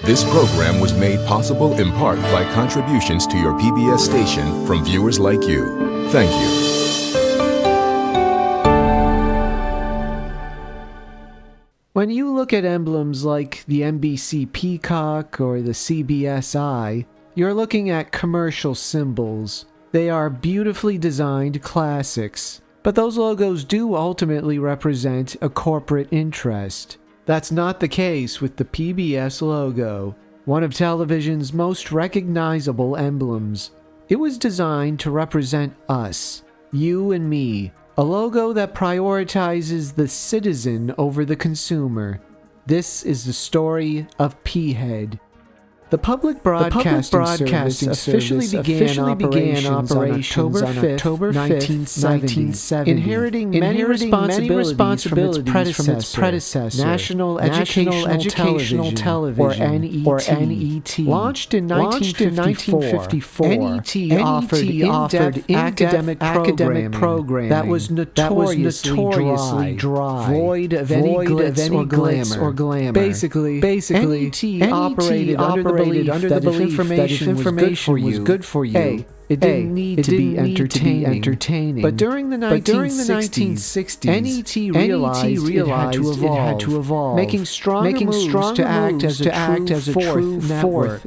This program was made possible in part by contributions to your PBS station from viewers like you. Thank you. When you look at emblems like the NBC Peacock or the CBS Eye, you're looking at commercial symbols. They are beautifully designed classics, but those logos do ultimately represent a corporate interest. That's not the case with the PBS logo, one of television's most recognizable emblems. It was designed to represent us, you and me, a logo that prioritizes the citizen over the consumer. This is the story of P-Head. The public broadcasting service officially began operations on October 5th, 1970, inheriting many responsibilities from its predecessor, National Educational Television, or NET. Launched in 1954, NET offered in-depth academic programming that was notoriously dry, void of any glitz or glamour. Basically, NET operated under the belief that if information was good for you, it didn't need to be entertaining. But during the 1960s, NET realized it had to evolve, making stronger moves to act as a true network.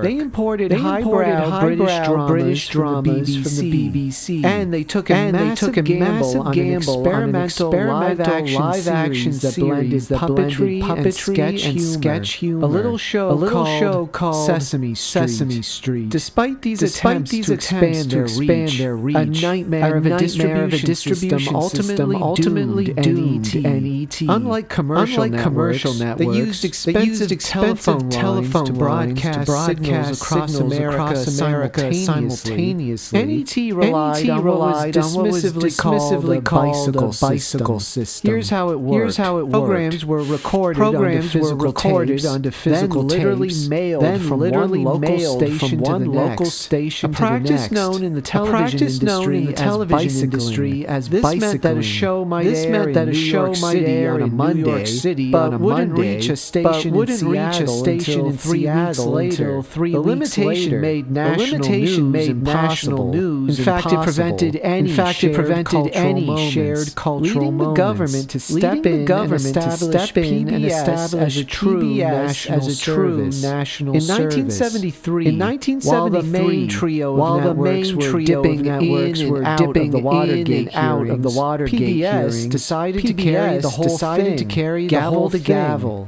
They imported highbrow British dramas from the BBC, and they took a massive gamble on an experimental live-action series that blended puppetry and sketch humor. A little show called Sesame Street. Despite these attempts to expand their reach, a nightmare of a distribution system ultimately doomed NET. Unlike commercial networks that used expensive telephone lines to broadcast signals across America simultaneously, NET relied on what was dismissively called the bicycle system. Here's how it worked. Programs were recorded onto physical tapes, literally mailed from one local station to the next. A practice known in the television industry as bicycling. This meant that a show might air in New York City on a Monday, but wouldn't reach a station in Seattle until 3 weeks later. The limitation made national news impossible. In fact, it prevented any shared cultural moments. Leading the government to step in and establish as a true national service. In 1973, while the main trio of networks were dipping in and out of the Watergate hearings, PBS decided to carry the whole thing,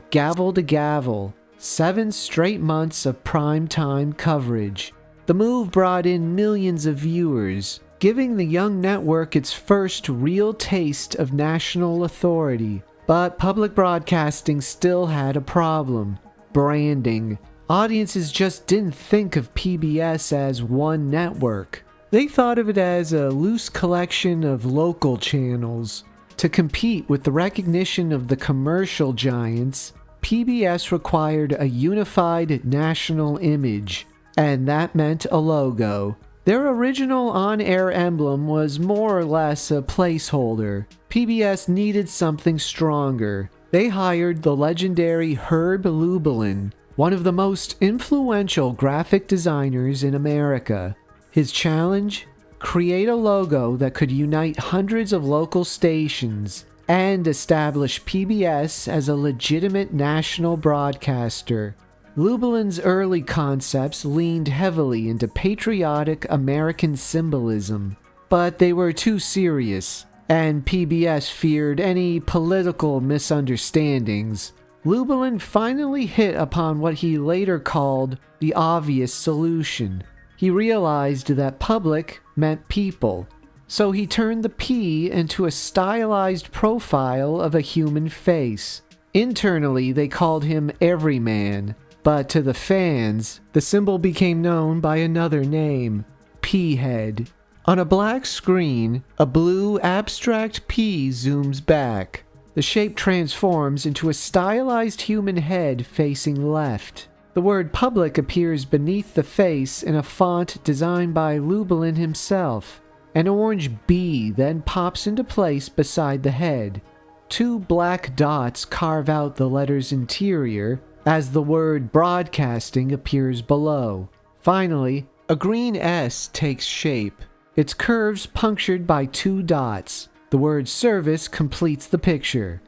gavel to gavel. 7 straight months of prime-time coverage. The move brought in millions of viewers, giving the young network its first real taste of national authority. But public broadcasting still had a problem: branding. Audiences just didn't think of PBS as one network. They thought of it as a loose collection of local channels. To compete with the recognition of the commercial giants, PBS required a unified national image, and that meant a logo. Their original on-air emblem was more or less a placeholder. PBS needed something stronger. They hired the legendary Herb Lubalin, one of the most influential graphic designers in America. His challenge? Create a logo that could unite hundreds of local stations and establish PBS as a legitimate national broadcaster. Lubalin's early concepts leaned heavily into patriotic American symbolism, but they were too serious, and PBS feared any political misunderstandings. Lubalin finally hit upon what he later called the obvious solution. He realized that public meant people, so he turned the P into a stylized profile of a human face. Internally, they called him Everyman, but to the fans, the symbol became known by another name: P-Head. On a black screen, a blue abstract P zooms back. The shape transforms into a stylized human head facing left. The word public appears beneath the face in a font designed by Lubalin himself. An orange B then pops into place beside the head. 2 black dots carve out the letter's interior, as the word broadcasting appears below. Finally, a green S takes shape, its curves punctured by 2 dots. The word service completes the picture.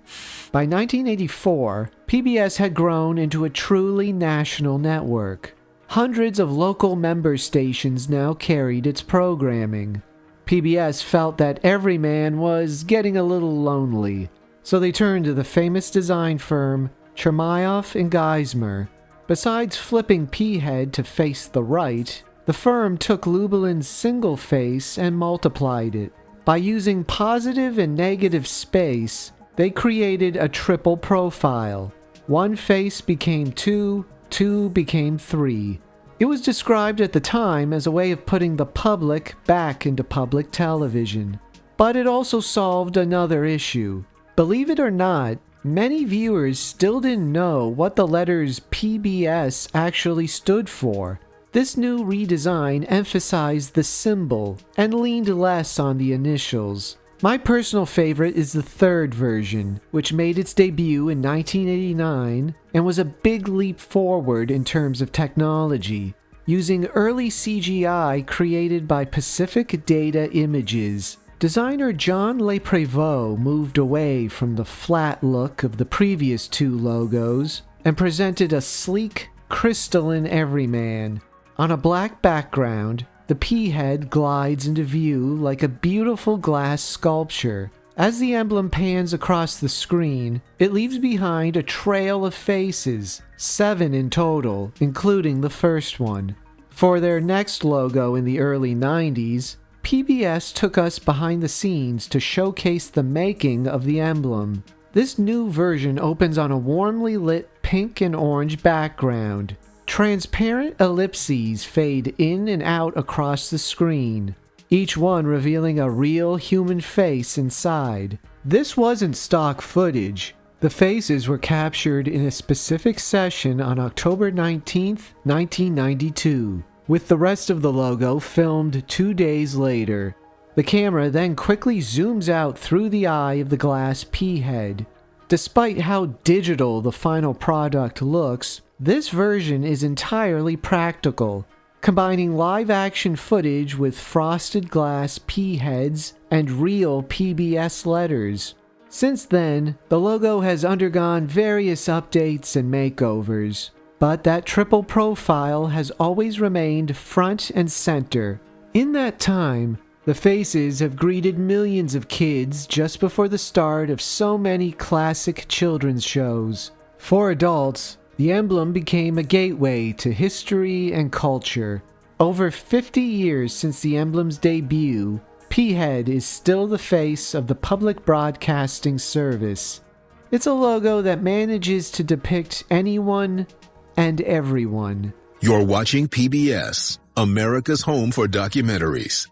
By 1984, PBS had grown into a truly national network. Hundreds of local member stations now carried its programming. PBS felt that every man was getting a little lonely, so they turned to the famous design firm Chermayeff and Geismar. Besides flipping P-head to face the right, the firm took Lubelin's single face and multiplied it. By using positive and negative space, they created a triple profile. 1 face became 2, 2 became 3. It was described at the time as a way of putting the public back into public television. But it also solved another issue. Believe it or not, many viewers still didn't know what the letters PBS actually stood for. This new redesign emphasized the symbol and leaned less on the initials. My personal favorite is the 3rd version, which made its debut in 1989 and was a big leap forward in terms of technology, using early CGI created by Pacific Data Images. Designer John LePrévost moved away from the flat look of the previous 2 logos and presented a sleek, crystalline everyman. On a black background, the P-head glides into view like a beautiful glass sculpture. As the emblem pans across the screen, it leaves behind a trail of faces, 7 in total, including the first one. For their next logo in the early 90s, PBS took us behind the scenes to showcase the making of the emblem. This new version opens on a warmly lit pink and orange background. Transparent ellipses fade in and out across the screen, each one revealing a real human face inside. This wasn't stock footage. The faces were captured in a specific session on October 19, 1992, with the rest of the logo filmed 2 days later. The camera then quickly zooms out through the eye of the glass P-head. Despite how digital the final product looks, this version is entirely practical, combining live-action footage with frosted glass P-heads and real PBS letters. Since then, the logo has undergone various updates and makeovers, but that triple profile has always remained front and center. In that time, the faces have greeted millions of kids just before the start of so many classic children's shows. For adults, the emblem became a gateway to history and culture. Over 50 years since the emblem's debut, P-head is still the face of the public broadcasting service. It's a logo that manages to depict anyone and everyone. You're watching PBS, America's home for documentaries.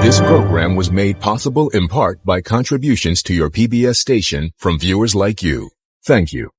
This program was made possible in part by contributions to your PBS station from viewers like you. Thank you.